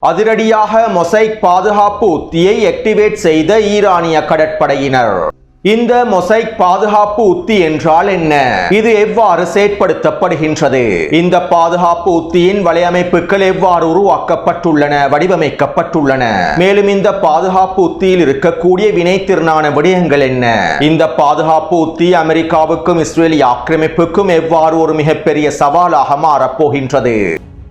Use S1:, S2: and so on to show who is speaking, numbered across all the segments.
S1: அதிரடியாக மொசைக் பாதுகாப்பு உத்தியை ஆக்டிவேட் செய்த ஈரானிய கடற்படையினர். இந்த மொசைக் பாதுகாப்பு உத்தி என்றால் என்ன? இது எவ்வாறு செயற்படுத்தப்படுகின்றது? இந்த பாதுகாப்பு உத்தியின் வலையமைப்புகள் எவ்வாறு உருவாக்கப்பட்டுள்ளன, வடிவமைக்கப்பட்டுள்ளன? மேலும் இந்த பாதுகாப்பு உத்தியில் இருக்கக்கூடிய வினைத்திறனான விடயங்கள் என்ன? இந்த பாதுகாப்பு உத்தி அமெரிக்காவுக்கும் இஸ்ரேலிய ஆக்கிரமிப்புக்கும் எவ்வாறு ஒரு மிகப்பெரிய சவாலாக மாறப்போகின்றது?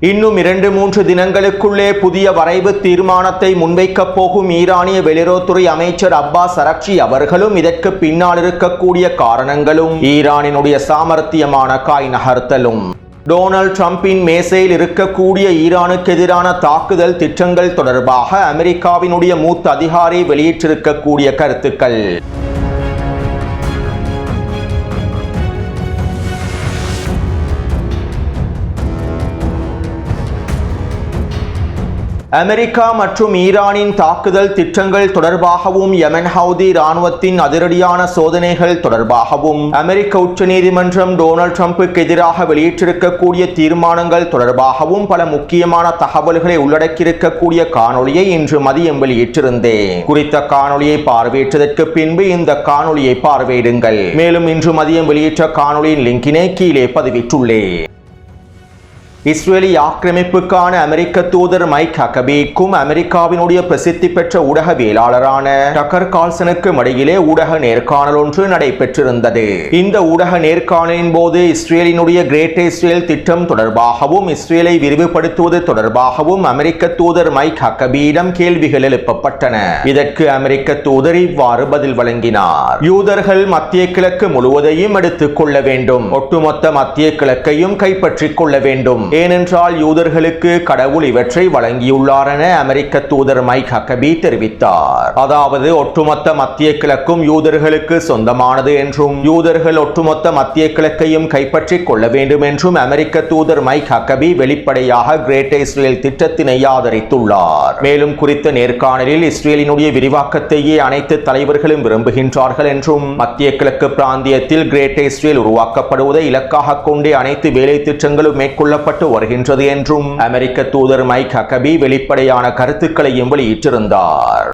S1: இன்னும் 2-3 தினங்களுக்குள்ளே புதிய வரைவு தீர்மானத்தை முன்வைக்கப் போகும் ஈரானிய வெளியுறவுத்துறை அமைச்சர் அப்பாஸ் அரக்சி அவர்களும் இதற்கு பின்னால் இருக்கக்கூடிய காரணங்களும் ஈரானினுடைய சாமர்த்தியமான காய் நகர்த்தலும். டொனால்ட் ட்ரம்பின் மேசையில் இருக்கக்கூடிய ஈரானுக்கு எதிரான தாக்குதல் திட்டங்கள் தொடர்பாக அமெரிக்காவினுடைய மூத்த அதிகாரி வெளியிட்டிருக்கக்கூடிய கருத்துக்கள். அமெரிக்கா மற்றும் ஈரானின் தாக்குதல் திட்டங்கள் தொடர்பாகவும் யெமன் ஹவுதி இராணுவத்தின் அதிரடியான சோதனைகள் தொடர்பாகவும் அமெரிக்க உச்சநீதிமன்றம் டொனால்ட் ட்ரம்புக்கு எதிராக வெளியிட்டிருக்கக்கூடிய தீர்மானங்கள் தொடர்பாகவும் பல முக்கியமான தகவல்களை உள்ளடக்கியிருக்கக்கூடிய காணொளியை இன்று மதியம் வெளியிட்டிருந்தேன். குறித்த காணொளியை பார்வையிட்டதற்கு பின்பு இந்த காணொளியை பார்வையிடுங்கள். மேலும் இன்று மதியம் வெளியிட்ட காணொளியின் லிங்கினை கீழே பதிவிட்டுள்ளேன். இஸ்ரேலிய ஆக்கிரமிப்புக்கான அமெரிக்க தூதர் மைக் ஹக்கபிக்கும் அமெரிக்காவினுடைய பிரசித்தி பெற்ற ஊடகவியலாளரான டக்கர் கார்ல்சனுக்கும் இடையிலே ஊடக நேர்காணல் ஒன்று நடைபெற்றிருந்தது. இந்த ஊடக நேர்காணலின் போது இஸ்ரேலினுடைய கிரேட் இஸ்ரேல் திட்டம் தொடர்பாகவும் இஸ்ரேலை விரிவுபடுத்துவது தொடர்பாகவும் அமெரிக்க தூதர் மைக் ஹக்கபியிடம் கேள்விகள் எழுப்பப்பட்டன. இதற்கு அமெரிக்க தூதர் இவ்வாறு பதில் வழங்கினார். யூதர்கள் மத்திய கிழக்கு முழுவதையும் எடுத்துக் கொள்ள வேண்டும், ஒட்டுமொத்த மத்திய கிழக்கையும் கைப்பற்றிக் கொள்ள வேண்டும், ஏனென்றால் யூதர்களுக்கு கடவுள் இவற்றை வழங்கியுள்ளார் என அமெரிக்க தூதர் மைக் ஹக்கபி தெரிவித்தார். அதாவது ஒட்டுமொத்த மத்திய கிழக்கும் யூதர்களுக்கு சொந்தமானது என்றும் யூதர்கள் ஒட்டுமொத்த மத்திய கிழக்கையும் கைப்பற்றிக் கொள்ள வேண்டும் என்றும் அமெரிக்க தூதர் மைக் ஹக்கபி வெளிப்படையாக கிரேட் இஸ்ரேல் திட்டத்தினை ஆதரித்துள்ளார். மேலும் குறித்த நேர்காணலில் இஸ்ரேலினுடைய விரிவாக்கத்தையே அனைத்து தலைவர்களும் விரும்புகின்றார்கள் என்றும் மத்திய கிழக்கு பிராந்தியத்தில் கிரேட் இஸ்ரேல் உருவாக்கப்படுவதை இலக்காக கொண்டே அனைத்து வேலை திட்டங்களும் மேற்கொள்ளப்பட்டு வருகின்றது என்றும் அமெரிக்க தூதர் மைக் ஹக்கபி வெளிப்படையான கருத்துக்களையும் வெளியிட்டிருந்தார்.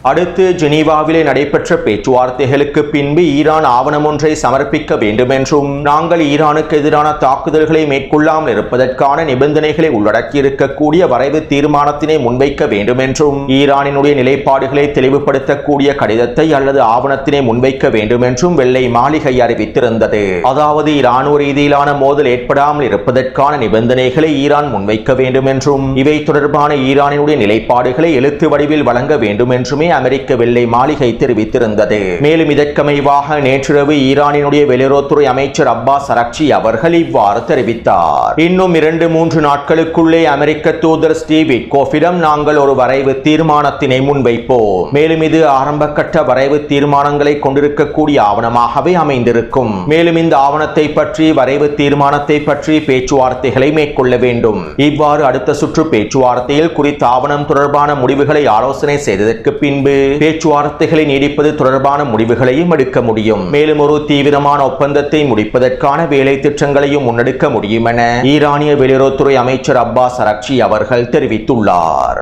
S1: அடுத்து ஜெனீவாவிலே நடைபெற்ற பேச்சுவார்த்தைகளுக்கு பின்பு ஈரான் ஆவணம் ஒன்றை சமர்ப்பிக்க வேண்டும் என்றும் நாங்கள் ஈரானுக்கு எதிரான தாக்குதல்களை மேற்கொள்ளாமல் இருப்பதற்கான நிபந்தனைகளை உள்ளடக்கியிருக்கக்கூடிய வரைவு தீர்மானத்தினை முன்வைக்க வேண்டும் என்றும் ஈரானினுடைய நிலைப்பாடுகளை தெளிவுபடுத்தக்கூடிய கடிதத்தை அல்லது ஆவணத்தினை முன்வைக்க வேண்டும் என்றும் வெள்ளை மாளிகை அறிவித்திருந்தது. அதாவது இராணுவ ரீதியிலான மோதல் ஏற்படாமல் இருப்பதற்கான நிபந்தனைகளை ஈரான் முன்வைக்க வேண்டும் என்றும் இவை தொடர்பான ஈரானினுடைய நிலைப்பாடுகளை எழுத்து வடிவில் வழங்க வேண்டும் என்றுமே அமெரிக்க வெள்ளை மாளிகை தெரிவித்திருந்தது. மேலும் இதற்கமைவாக நேற்றிரவு ஈரானினுடைய வெளியுறவுத்துறை அமைச்சர் அப்பாஸ் அரக்சி அவர்கள் இவ்வாறு தெரிவித்தார். இன்னும் 2-3 நாட்களுக்குள்ளே அமெரிக்க தூதர் ஸ்டீவ் விட்கோஃபிடம் நாங்கள் ஒரு வரைவு தீர்மானத்தினை முன்வைப்போம். மேலும் இது ஆரம்ப கட்ட வரைவு தீர்மானங்களை கொண்டிருக்கக்கூடிய ஆவணமாகவே அமைந்திருக்கும். மேலும் இந்த ஆவணத்தை பற்றி வரைவு தீர்மானத்தை பற்றி பேச்சுவார்த்தைகளை மேற்கொள்ள வேண்டும். இவ்வாறு அடுத்த சுற்று பேச்சுவார்த்தையில் குறித்த ஆவணம் தொடர்பான முடிவுகளை ஆலோசனை செய்ததற்கு பின்பு பேச்சுவார்த்தைகளை நீடிப்பது தொடர்பான முடிவுகளையும் எடுக்க முடியும். மேலும் ஒரு தீவிரமான ஒப்பந்தத்தை முடிப்பதற்கான வேலை திட்டங்களையும் முன்னெடுக்க முடியும் என ஈரானிய வெளியுறவுத்துறை அமைச்சர் அப்பாஸ் அரக்சி அவர்கள் தெரிவித்துள்ளார்.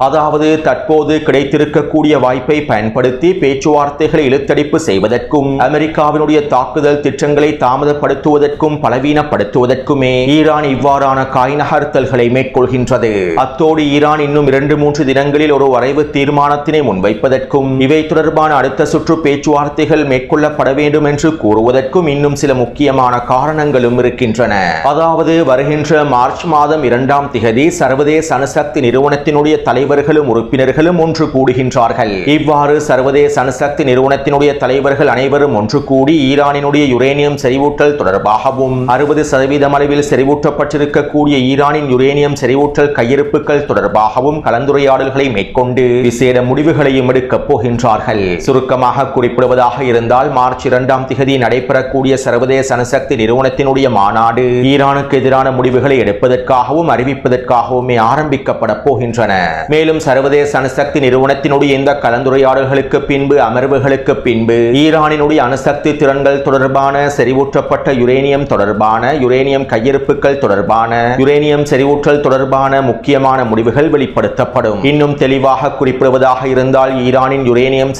S1: அதாவது தற்போது கிடைத்திருக்கக்கூடிய வாய்ப்பை பயன்படுத்தி பேச்சுவார்த்தைகளை இழுத்தடிப்பு செய்வதற்கும் அமெரிக்காவினுடைய தாக்குதல் திட்டங்களை தாமதப்படுத்துவதற்கும் பலவீனப்படுத்துவதற்குமே ஈரான் இவ்வாறான காய் நகர்த்தல்களை மேற்கொள்கின்றது. அத்தோடு ஈரான் இன்னும் 2-3 தினங்களில் ஒரு வரைவு தீர்மானத்தினை முன்வைப்பதற்கும் இவை தொடர்பான அடுத்த சுற்று பேச்சுவார்த்தைகள் மேற்கொள்ளப்பட வேண்டும் என்று கூறுவதற்கும் இன்னும் சில முக்கியமான காரணங்களும் இருக்கின்றன. அதாவது வருகின்ற மார்ச் மாதம் 2ஆம் திகதி சர்வதேச அணுசக்தி நிறுவனத்தினுடைய தலைவர்களும் உறுப்பினர்களும் ஒன்று கூடுகின்றார்கள். இவ்வாறு சர்வதேச அணுசக்தி நிறுவனத்தினுடைய தலைவர்கள் அனைவரும் ஒன்று கூடி ஈரானினுடைய யுரேனியம் செறிவூட்டல் தொடர்பாகவும் 60% அளவில் செறிவூட்டப்பட்டிருக்கக்கூடிய ஈரானின் யுரேனியம் செறிவூட்டல் கையிருப்புகள் தொடர்பாகவும் கலந்துரையாடல்களை மேற்கொண்டு விசேட முடிவுகளையும் எடுக்கப் போகின்றார்கள். சுருக்கமாக குறிப்பிடுவதாக இருந்தால் மார்ச் 2ஆம் திகதி நடைபெறக்கூடிய சர்வதேச அணுசக்தி நிறுவனத்தினுடைய மாநாடு ஈரானுக்கு எதிரான முடிவுகளை எடுப்பதற்காகவும் அறிவிப்பதற்காகவுமே ஆரம்பிக்கப்பட போகின்றன. மேலும் சர்வதேச அணுசக்தி நிறுவனத்தினுடைய இந்த கலந்துரையாடல்களுக்கு பின்பு அமர்வுகளுக்கு பின்பு ஈரானினுடைய அணுசக்தி திறன்கள் தொடர்பான செறிவூற்றப்பட்ட யுரேனியம் தொடர்பான யுரேனியம் கையிருப்புகள் தொடர்பான யுரேனியம் செறிவூற்றல் தொடர்பான முக்கியமான முடிவுகள் வெளிப்படுத்தப்படும். இன்னும் தெளிவாக குறிப்பிடுவதாக இருந்தால் ஈரானின் யுரேனியம்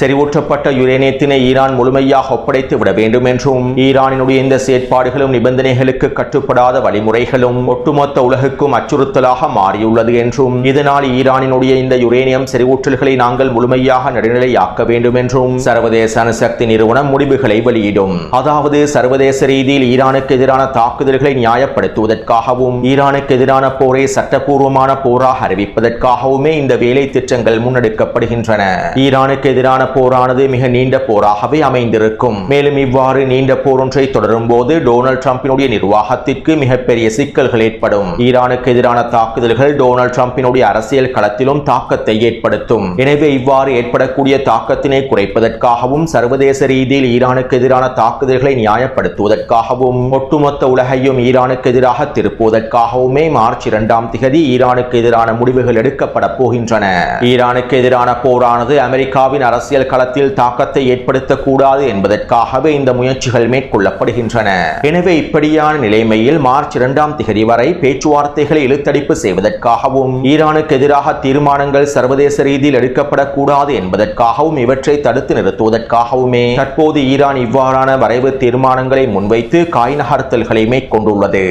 S1: செறிவூற்றப்பட்ட யுரேனியத்தினை ஈரான் முழுமையாக ஒப்படைத்து விட வேண்டும் என்றும் ஈரானினுடைய இந்த செயற்பாடுகளும் நிபந்தனைகளுக்கு கட்டுப்படாத வழிமுறைகளும் ஒட்டுமொத்த உலகுக்கும் அச்சுறுத்தலாக மாறியுள்ளது என்றும் இதனால் ஈரானினுடைய இந்த யுரேனியம் செறிவூற்றல்களை நாங்கள் முழுமையாக நடுநிலையாக்க வேண்டும் என்றும் சர்வதேச அணுசக்தி நிறுவனம் முடிவுகளை வெளியிடும். அதாவது சர்வதேச ரீதியில் ஈரானுக்கு எதிரான தாக்குதல்களை நியாயப்படுத்துவதற்காகவும் ஈரானுக்கு எதிரான போரை சட்டப்பூர்வமான போராக அறிவிப்பதற்காகவுமே இந்த வேலை திட்டங்கள் முன்னெடுக்கப்படுகின்றன. ஈரானுக்கு எதிரான போரானது மிக நீண்ட போராகவே அமைந்திருக்கும். மேலும் இவ்வாறு நீண்ட போர் ஒன்றை தொடரும் போது டொனால்ட் ட்ரம்பினுடைய நிர்வாகத்திற்கு மிகப்பெரிய சிக்கல்கள் ஏற்படும். ஈரானுக்கு எதிரான தாக்குதல்கள் டொனால்ட் ட்ரம்பினுடைய அரசியல் களத்திலும் தாக்கத்தை ஏற்படுத்தும். எனவே இவ்வாறு ஏற்படக்கூடிய தாக்கத்தினை குறைப்பதற்காகவும் சர்வதேச ரீதியில் ஈரானுக்கு எதிரான தாக்குதல்களை நியாயப்படுத்துவதற்காகவும் ஒட்டுமொத்த உலகையும் ஈரானுக்கு எதிராக திருப்புவதற்காகவுமே மார்ச் 2ஆம் தேதி ஈரானுக்கு எதிரான முடிவுகள் எடுக்கப்பட போகின்றன. ஈரானுக்கு எதிரான போரானது அமெரிக்காவின் அரசியல் களத்தில் தாக்கத்தை ஏற்படுத்தக்கூடாது என்பதற்காகவே இந்த முயற்சிகள் மேற்கொள்ளப்படுகின்றன. எனவே இப்படியான நிலைமையில் மார்ச் 2ஆம் தேதி வரை பேச்சுவார்த்தைகளை இழுத்தடிப்பு செய்வதற்காகவும் ஈரானுக்கு எதிராக தீர்மானங்கள் சர்வதேச ரீதியில் எடுக்கப்படக்கூடாது என்பதற்காகவும் இவற்றை தடுத்து நிறுத்துவதற்காகவுமே தற்போது ஈரான் இவ்வாறான வரைவு தீர்மானங்களை முன்வைத்து காய் நகர்த்தல்களை மேற்கொண்டுள்ளது.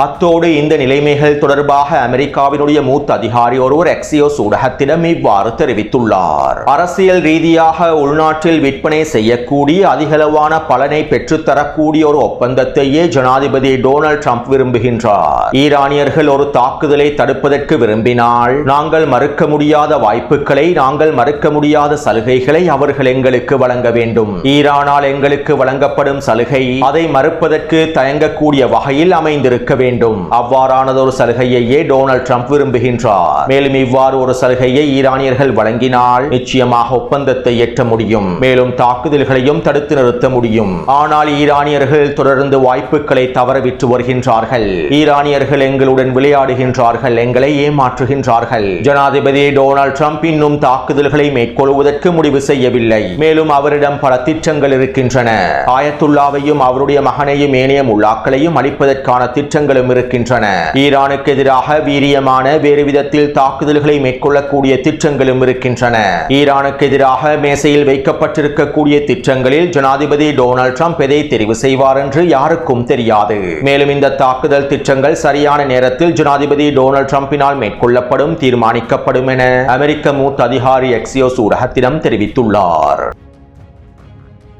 S1: அத்தோடு இந்த நிலைமைகள் தொடர்பாக அமெரிக்காவினுடைய மூத்த அதிகாரி ஒருவர் எக்ஸியோஸ் ஊடகத்திடம் இவ்வாறு தெரிவித்துள்ளார். அரசியல் ரீதியாக உள்நாட்டில் விற்பனை செய்யக்கூடிய அதிகளவான பலனை பெற்றுத்தரக்கூடிய ஒரு ஒப்பந்தத்தையே ஜனாதிபதி டொனால்ட் ட்ரம்ப் விரும்புகின்றார். ஈரானியர்கள் ஒரு தாக்குதலை தடுப்பதற்கு விரும்பினால் நாங்கள் மறுக்க முடியாத வாய்ப்புகளை நாங்கள் மறுக்க முடியாத சலுகைகளை அவர்கள் எங்களுக்கு வழங்க வேண்டும். ஈரானால் எங்களுக்கு வழங்கப்படும் சலுகை அதை மறுப்பதற்கு தயங்கக்கூடிய வகையில் அமைந்திருக்க வேண்டும். அவ்வாறானதொரு சலுகையையே டொனால்ட் ட்ரம்ப் விரும்புகின்றார். மேலும் இவ்வாறு ஒரு சலுகையை ஈரானியர்கள் வழங்கினால் நிச்சயமாக ஒப்பந்தத்தை எட்ட முடியும். மேலும் தாக்குதல்களையும் தடுத்து நிறுத்த முடியும். ஆனால் ஈரானியர்கள் தொடர்ந்து வாய்ப்புகளை தவறவிட்டு வருகின்றார்கள். ஈரானியர்கள் எங்களுடன் விளையாடுகின்றார்கள், எங்களை ஏமாற்றுகின்றார்கள். ஜனாதிபதி டொனால்ட் ட்ரம்ப் இன்னும் தாக்குதல்களை மேற்கொள்வதற்கு முடிவு செய்யவில்லை. மேலும் அவரிடம் பல திட்டங்கள் இருக்கின்றன. ஆயத்துல்லாவையும் அவருடைய மகனையும் ஏனைய முல்லாக்களையும் அளிப்பதற்கான திட்டங்கள் இருக்கின்றன. ஈரானுக்கு எதிராக வீரியமான வேறு விதத்தில் தாக்குதல்களை மேற்கொள்ளக்கூடிய திட்டங்களும் இருக்கின்றன. ஈரானுக்கு எதிராக மேசையில் வைக்கப்பட்டிருக்கக்கூடிய திட்டங்களில் ஜனாதிபதி டொனால்ட் ட்ரம்ப் எதை தெரிவு செய்வார் என்று யாருக்கும் தெரியாது. மேலும் இந்த தாக்குதல் திட்டங்கள் சரியான நேரத்தில் ஜனாதிபதி டொனால்ட் ட்ரம்பினால் மேற்கொள்ளப்படும் தீர்மானிக்கப்படும் என அமெரிக்க மூத்த அதிகாரி எக்ஸியோஸ் ஊடகத்திடம் தெரிவித்துள்ளார்.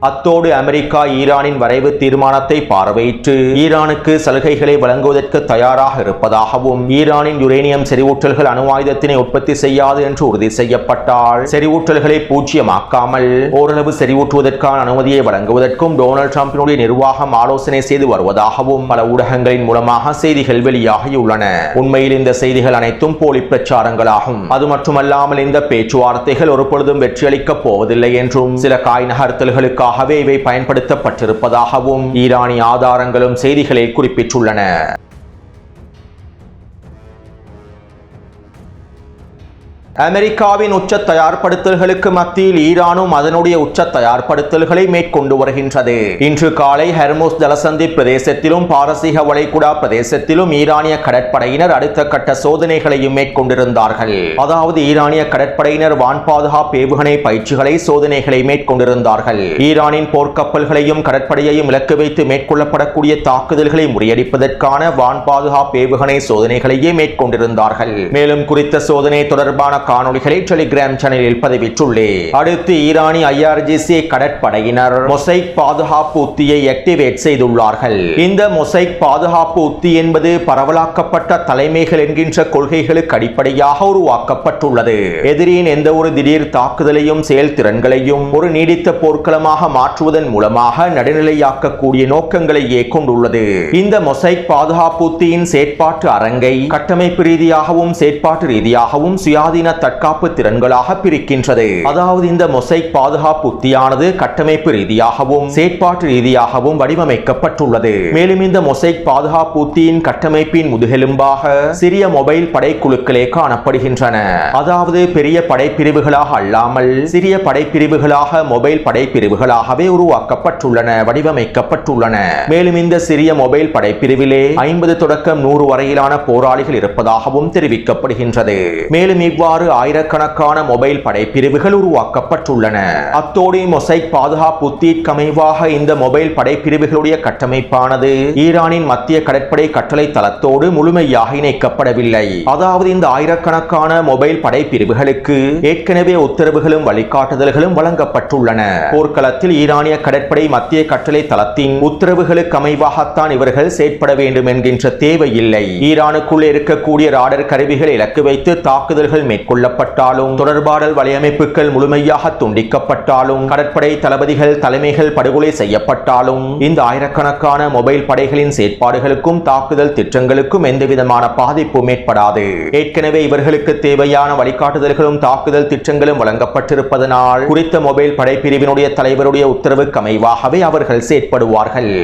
S1: அத்தோடு அமெரிக்கா ஈரானின் வரைவு தீர்மானத்தை பார்வையிட்டு ஈரானுக்கு சலுகைகளை வழங்குவதற்கு தயாராக இருப்பதாகவும் ஈரானின் யுரேனியம் செறிவூட்டல்கள் அணு ஆயுதத்தினை உற்பத்தி செய்யாது என்று உறுதி செய்யப்பட்டால் செறிவூட்டல்களை பூஜ்ஜியமாக்காமல் ஓரளவு செறிவூட்டுவதற்கான அனுமதியை வழங்குவதற்கும் டொனால்ட் ட்ரம்பினுடைய நிர்வாகம் ஆலோசனை செய்து வருவதாகவும் பல ஊடகங்களின் மூலமாக செய்திகள் வெளியாகியுள்ளன. உண்மையில் இந்த செய்திகள் அனைத்தும் போலி பிரச்சாரங்களாகும். அது மட்டுமல்லாமல் இந்த பேச்சுவார்த்தைகள் ஒருபொழுதும் வெற்றியளிக்கப் போவதில்லை என்றும் சில காய் நகர்த்தல்களுக்கு இவை பயன்படுத்தப்பட்டிருப்பதாகவும் ஈரானிய ஆதாரங்களும் செய்திகளை குறிப்பிட்டுள்ளன. அமெரிக்காவின் உச்ச தயார்படுத்தல்களுக்கு மத்தியில் ஈரானும் அதனுடைய உச்ச தயார்படுத்தல்களை மேற்கொண்டு வருகின்றது. இன்று காலை ஹெர்முஸ் ஜலசந்தி பிரதேசத்திலும் பாரசீக வளைகுடா பிரதேசத்திலும் ஈரானிய கடற்படையினர் அடுத்த கட்ட சோதனைகளையும் மேற்கொண்டிருந்தார்கள். அதாவது ஈரானிய கடற்படையினர் வான் பாதுகாப்பு ஏவுகணை பயிற்சிகளை சோதனைகளை மேற்கொண்டிருந்தார்கள். ஈரானின் போர்க்கப்பல்களையும் கடற்படையையும் இலக்கு வைத்து மேற்கொள்ளப்படக்கூடிய தாக்குதல்களை முறியடிப்பதற்கான வான் பாதுகாப்பு ஏவுகணை சோதனைகளையே மேற்கொண்டிருந்தார்கள். மேலும் குறித்த சோதனை தொடர்பான காணொளிகளை டெலிகிராம் சேனலில் பதிவிட்டுள்ளேன். அடுத்து ஈரானிய IRGC கடற்படையினர் மொசைக் பாதுகாப்பு உத்தியை ஆக்டிவேட் செய்துள்ளார்கள். இந்த மொசைக் பாதுகாப்பு உத்தி என்பது பரவலாக்கப்பட்ட தலைமைகள் என்கின்ற கொள்கைகளுக்கு அடிப்படையாக உருவாக்கப்பட்டுள்ளது. எதிரியின் எந்த ஒரு திடீர் தாக்குதலையும் செயல்திறன்களையும் ஒரு நீடித்த போர்க்களமாக மாற்றுவதன் மூலமாக நடுநிலையாக்கக்கூடிய நோக்கங்களையே கொண்டுள்ளது. இந்த மொசைக் பாதுகாப்பு உத்தியின் செயற்பாட்டு அரங்கை கட்டமைப்பு ரீதியாகவும் செயற்பாட்டு ரீதியாகவும் சுயாதீன நவீன தற்காப்பு திறன்களாக பிரிக்கின்றது. அதாவது இந்த மொசைக் பாதுகாப்பு உத்தியானது கட்டமைப்பு ரீதியாகவும் செயற்பாட்டு ரீதியாகவும் வடிவமைக்கப்பட்டுள்ளது. மேலும் இந்த மொசைக் பாதுகாப்பு உத்தியின் கட்டமைப்பின் முதுகெலும்பாக சிறிய மொபைல் படைக்குழுக்களே காணப்படுகின்றன. அதாவது பெரிய படைப்பிரிவுகளாக அல்லாமல் சிறிய படைப்பிரிவுகளாக மொபைல் படைப்பிரிவுகளாகவே உருவாக்கப்பட்டுள்ளன, வடிவமைக்கப்பட்டுள்ளன. மேலும் இந்த சிறிய மொபைல் படைப்பிரிவிலே 50 தொடக்கம் 100 வரையிலான போராளிகள் இருப்பதாகவும் தெரிவிக்கப்படுகின்றது. மேலும் இவ்வாறு ஆயிரக்கணக்கான மொபைல் படைப்பிரிவுகள் உருவாக்கப்பட்டுள்ளன. அத்தோடு மொசைக் பாதுகாப்பு உத்திற்கமைவாக இந்த மொபைல் படைப்பிரிவுகளுடைய கட்டமைப்பானது ஈரானின் மத்திய கடற்படை கட்டளை தளத்தோடு முழுமையாக இணைக்கப்படவில்லை. அதாவது இந்த ஆயிரக்கணக்கான மொபைல் படைப்பிரிவுகளுக்கு ஏற்கனவே உத்தரவுகளும் வழிகாட்டுதல்களும் வழங்கப்பட்டுள்ளன. போர்க்களத்தில் ஈரானிய கடற்படை மத்திய கட்டளை தளத்தின் உத்தரவுகளுக்கு அமைவாகத்தான் இவர்கள் செயற்பட வேண்டும் என்கின்ற தேவையில்லை. ஈரானுக்குள்ளே இருக்கக்கூடிய ராடர் கருவிகளை இலக்கு வைத்து தாக்குதல்கள் மேற்கொள்ளப்பட்டாலும், தொடர்பாடல் வலையமைப்புகள் முழுமையாக துண்டிக்கப்பட்டாலும், கடற்படை தளபதிகள் தலைமைகள் படுகொலை செய்யப்பட்டாலும் இந்த ஆயிரக்கணக்கான மொபைல் படைகளின் செயற்பாடுகளுக்கும் தாக்குதல் திட்டங்களுக்கும் எந்தவிதமான பாதிப்பும் ஏற்படாது. ஏற்கனவே இவர்களுக்கு தேவையான வழிகாட்டுதல்களும் தாக்குதல் திட்டங்களும் வழங்கப்பட்டிருப்பதனால் குறித்த மொபைல் படைப்பிரிவினுடைய தலைவருடைய உத்தரவுக்கு அமைவாகவே அவர்கள் செயற்படுவார்கள்.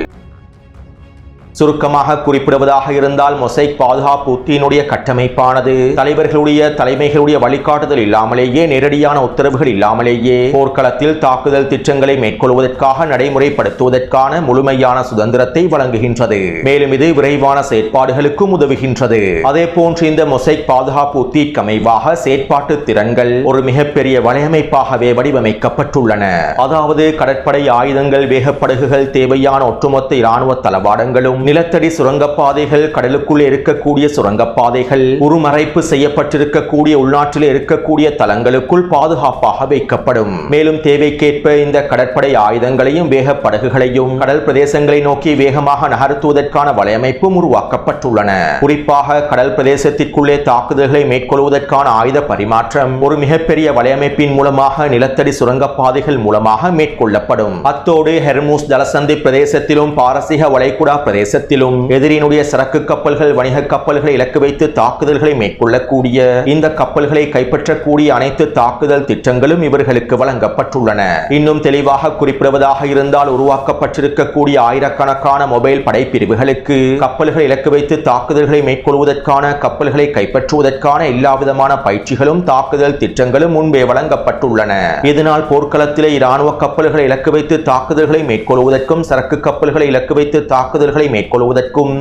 S1: சுருக்கமாக குறிப்பிடுவதாக இருந்தால் மொசைக் பாதுகாப்பு உத்தியினுடைய கட்டமைப்பானது தலைவர்களுடைய தலைமைகளுடைய வழிகாட்டுதல் இல்லாமலேயே, நேரடியான உத்தரவுகள் இல்லாமலேயே போர்க்களத்தில் தாக்குதல் திட்டங்களை மேற்கொள்வதற்காக நடைமுறைப்படுத்துவதற்கான முழுமையான சுதந்திரத்தை வழங்குகின்றது. மேலும் இது விரைவான செயற்பாடுகளுக்கும் உதவுகின்றது. அதே போன்று இந்த மொசைக் பாதுகாப்பு உத்திக்கு அமைவாக செயற்பாட்டு திறன்கள் ஒரு மிகப்பெரிய வலையமைப்பாகவே வடிவமைக்கப்பட்டுள்ளன. அதாவது கடற்படை ஆயுதங்கள், வேகப்படகுகள், தேவையான ஒட்டுமொத்த இராணுவ தளவாடங்களும், நிலத்தடி சுரங்கப்பாதைகள், கடலுக்குள்ளே இருக்கக்கூடிய சுரங்கப்பாதைகள், உருமறைப்பு செய்யப்பட்டிருக்கக்கூடிய உள்நாட்டில் இருக்கக்கூடிய தளங்களுக்குள் பாதுகாப்பாக வைக்கப்படும். மேலும் தேவைக்கேற்ப இந்த கடற்படை ஆயுதங்களையும் வேகப்படகுகளையும் கடல் பிரதேசங்களை நோக்கி வேகமாக நகர்த்துவதற்கான வலையமைப்பும் உருவாக்கப்பட்டுள்ளன. குறிப்பாக கடல் பிரதேசத்திற்குள்ளே தாக்குதல்களை மேற்கொள்வதற்கான ஆயுத பரிமாற்றம் ஒரு மிகப்பெரிய வலையமைப்பின் மூலமாக நிலத்தடி சுரங்கப்பாதைகள் மூலமாக மேற்கொள்ளப்படும். அத்தோடு ஹெர்முஸ் ஜலசந்தி பிரதேசத்திலும் பாரசீக வளைகுடா பிரதேச எதிரினுடைய சரக்கு கப்பல்கள், வணிக கப்பல்களை இலக்கு வைத்து தாக்குதல்களை மேற்கொள்ளக்கூடிய, இந்த கப்பல்களை கைப்பற்றக்கூடிய அனைத்து தாக்குதல் திட்டங்களும் இவர்களுக்கு வழங்கப்பட்டுள்ளன. இன்னும் தெளிவாக குறிப்பிடுவதாக இருந்தால் உருவாக்கப்பட்டிருக்கக்கூடிய ஆயிரக்கணக்கான மொபைல் படைப்பிரிவுகளுக்கு கப்பல்களை இலக்கு வைத்து தாக்குதல்களை மேற்கொள்வதற்கான, கப்பல்களை கைப்பற்றுவதற்கான எல்லாவிதமான பயிற்சிகளும் தாக்குதல் திட்டங்களும் முன்பே வழங்கப்பட்டுள்ளன. இதனால் போர்க்களத்திலே இராணுவ கப்பல்களை இலக்கு வைத்து தாக்குதல்களை மேற்கொள்வதற்கும், சரக்கு கப்பல்களை இலக்கு வைத்து தாக்குதல்களை மேற்கொள்வதற்கும்,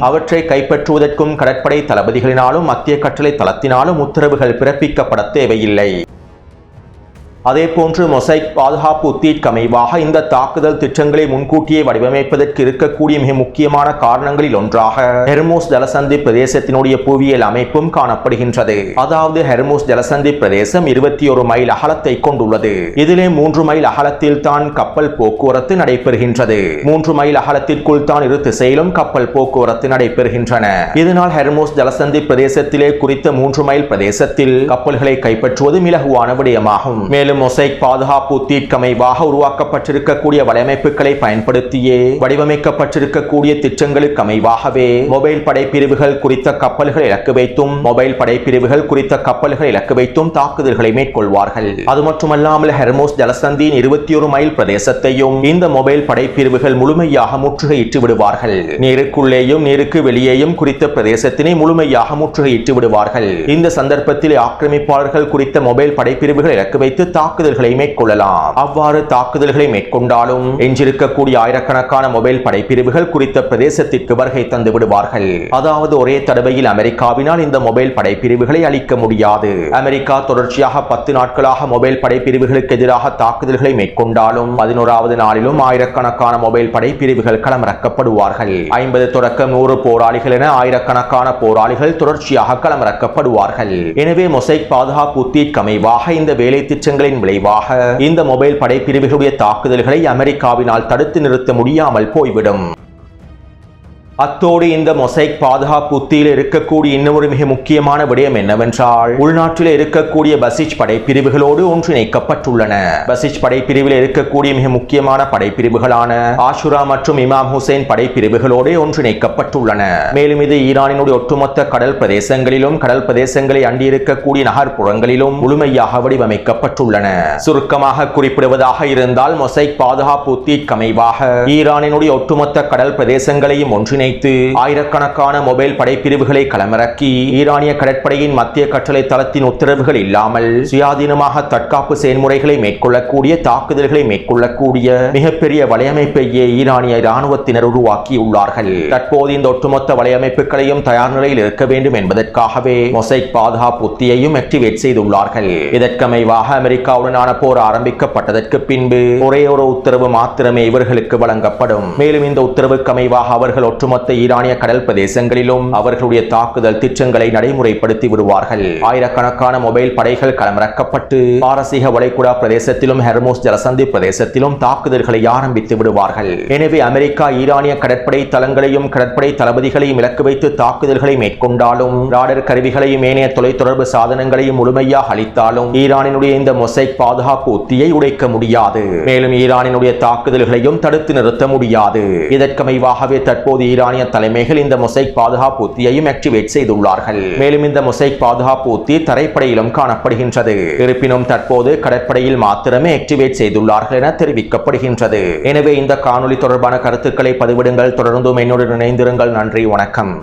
S1: அவற்றை கைப்பற்றுவதற்கும் கடற்படை தளபதிகளினாலும் மத்திய கட்டளை தளத்தினாலும் உத்தரவுகள் பிறப்பிக்கப்பட தேவையில்லை. அதே போன்று மொசைக் பாதுகாப்பு உத்திக்கு அமைவாக இந்த தாக்குதல் திட்டங்களை முன்கூட்டியே வடிவமைப்பதற்கு இருக்கக்கூடிய மிக முக்கியமான காரணங்களில் ஒன்றாக ஹெர்முஸ் ஜலசந்தி பிரதேசத்தினுடைய புவியியல் அமைப்பும் காணப்படுகின்றது. அதாவது ஹெர்முஸ் ஜலசந்தி பிரதேசம் 21 மைல் அகலத்தை கொண்டுள்ளது. இதிலே 3 மைல் அகலத்தில் தான் கப்பல் போக்குவரத்து நடைபெறுகின்றது. 3 மைல் அகலத்திற்குள் தான் இரு திசையிலும் கப்பல் போக்குவரத்து நடைபெறுகின்றன. இதனால் ஹெர்முஸ் ஜலசந்தி பிரதேசத்திலே குறித்த 3 மைல் பிரதேசத்தில் கப்பல்களை கைப்பற்றுவது மிலகுவான விடயமாகும். மேலும் மொசைக் பாதுகாப்பு உத்திக்கு அமைவாக உருவாக்கப்பட்டிருக்கக்கூடிய வலையமைப்புகளை பயன்படுத்தியே வடிவமைக்கப்பட்டிருக்கக்கூடிய திட்டங்களுக்கு அமைவாகவே மொபைல் படைப்பிரிவுகள் குறித்த கப்பல்களை இலக்கு வைத்தும், மொபைல் படைப்பிரிவுகள் குறித்த கப்பல்களை இலக்கு வைத்தும் தாக்குதல்களை மேற்கொள்வார்கள். அது மட்டுமல்லாமல் ஹெர்முஸ் ஜலசந்தியின் 21 மைல் பிரதேசத்தையும் இந்த மொபைல் படைப்பிரிவுகள் முழுமையாக முற்றுகையிட்டு விடுவார்கள். நீருக்குள்ளேயும் நீருக்கு வெளியேயும் குறித்த பிரதேசத்தினை முழுமையாக முற்றுகையிட்டு விடுவார்கள். இந்த சந்தர்ப்பத்தில் ஆக்கிரமிப்பாளர்கள் குறித்த மொபைல் படைப்பிரிவுகளை இலக்கு வைத்து தாக்குதல்களை மேற்கொள்ளலாம். அவ்வாறு தாக்குதல்களை மேற்கொண்டாலும் எஞ்சிருக்கக்கூடிய ஆயிரக்கணக்கான மொபைல் படைப்பிரிவுகள் குறித்த பிரதேசத்திற்கு வருகை தந்து விடுவார்கள். அதாவது ஒரே தடவையில் அமெரிக்காவினால் இந்த மொபைல் படைப்பிரிவுகளை அழிக்க முடியாது. அமெரிக்கா தொடர்ச்சியாக 10 நாட்களாக மொபைல் படைப்பிரிவுகளுக்கு எதிராக தாக்குதல்களை மேற்கொண்டாலும் 11வது நாளிலும் ஆயிரக்கணக்கான மொபைல் படைப்பிரிவுகள் களமிறக்கப்படுவார்கள். 50 தொடக்கம் 100 போராளிகள் என ஆயிரக்கணக்கான போராளிகள் தொடர்ச்சியாக களமிறக்கப்படுவார்கள். எனவே மொசைக் பாதுகாப்பு உத்திக்கு அமைவாக இந்த வேலை திட்டங்களின் விளைவாக இந்த மொபைல் படைப்பிரிவுகளுடைய தாக்குதல்களை அமெரிக்காவினால் தடுத்து நிறுத்த முடியாமல் போய்விடும். அத்தோடு இந்த மொசைக் பாதுகாப்பு உத்தியில் இருக்கக்கூடிய இன்னொரு மிக முக்கியமான விடயம் என்னவென்றால் உள்நாட்டில் இருக்கக்கூடிய பசிச் படைப்பிரிவுகளோடு ஒன்றிணைக்கப்பட்டுள்ளன. பசிச் படைப்பிரிவில் இருக்கக்கூடிய மிக முக்கியமான படைப்பிரிவுகளான ஆஷுரா மற்றும் இமாம் ஹுசைன் படைப்பிரிவுகளோடு ஒன்றிணைக்கப்பட்டுள்ளன. மேலும் இது ஈரானினுடைய ஒட்டுமொத்த கடல் பிரதேசங்களிலும் கடல் பிரதேசங்களை அண்டியிருக்கக்கூடிய நகர்ப்புறங்களிலும் முழுமையாக வடிவமைக்கப்பட்டுள்ளன. சுருக்கமாக குறிப்பிடுவதாக இருந்தால் மொசைக் பாதுகாப்பு உத்திற்கமைவாக ஈரானினுடைய ஒட்டுமொத்த கடல் பிரதேசங்களையும் ஒன்றிணைத்து ஆயிரக்கணக்கான மொபைல் படைப்பிரிவுகளை களமிறக்கி ஈரானிய கடற்படையின் மத்திய கட்டளை தளத்தின் உத்தரவுகள் இல்லாமல் சுயாதீனமாக தற்காப்பு செயல்முறைகளை மேற்கொள்ளக்கூடிய தாக்குதல்களை மேற்கொள்ளக்கூடிய மிகப்பெரிய வலையமைப்பையே ஈரானிய இராணுவத்தினர் உருவாக்கியுள்ளார்கள். தற்போது இந்த ஒட்டுமொத்த வலையமைப்புகளையும் தயார் நிலையில் இருக்க வேண்டும் என்பதற்காகவே மொசைக் பாதுகாப்பு உத்தியையும் ஆக்டிவேட் செய்துள்ளார்கள். இதற்கமைவாக அமெரிக்காவுடனான போர் ஆரம்பிக்கப்பட்டதற்கு பின்பு ஒரே ஒரு உத்தரவு மாத்திரமே இவர்களுக்கு வழங்கப்படும். மேலும் இந்த உத்தரவுக்கு அமைவாக அவர்கள் ஒட்டுமொத்த ஈரானிய கடல் பிரதேசங்களிலும் அவர்களுடைய தாக்குதல் திட்டங்களை நடைமுறைப்படுத்தி விடுவார்கள். ஆயிரக்கணக்கான மொபைல் படைகள் களமிறக்கப்பட்டு பாரசீக வளைகுடா பிரதேசத்திலும் ஹெர்மோஸ் ஜலசந்தி பிரதேசத்திலும் தாக்குதல்களை ஆரம்பித்து விடுவார்கள். எனவே அமெரிக்கா ஈரானிய கடற்படை தளங்களையும் கடற்படை தளபதிகளையும் இலக்கு வைத்து தாக்குதல்களை மேற்கொண்டாலும் ராடர் கருவிகளையும் ஏனைய தொலைத்தொடர்பு சாதனங்களையும் முழுமையாக அளித்தாலும் ஈரானினுடைய இந்த மொசைக் பாதுகாப்பு உத்தியை உடைக்க முடியாது. மேலும் ஈரானினுடைய தாக்குதல்களையும் தடுத்து நிறுத்த முடியாது. இதற்கமைவாகவே தற்போது ஈரானிய தலைமைகள் இந்த மொசைக் பாதுகாப்பு உத்தியையும் ஆக்டிவேட் செய்துள்ளார்கள். மேலும் இந்த மொசைக் பாதுகாப்பு உத்தி தரைப்படையிலும் காணப்படுகின்றது. இருப்பினும் தற்போது கடற்படையில் மாத்திரமே ஆக்டிவேட் செய்துள்ளார்கள் என தெரிவிக்கப்படுகின்றது. எனவே இந்த காணொலி தொடர்பான கருத்துக்களை பதிவிடுங்கள். தொடர்ந்தும் என்னுடன் இணைந்திருங்கள். நன்றி, வணக்கம்.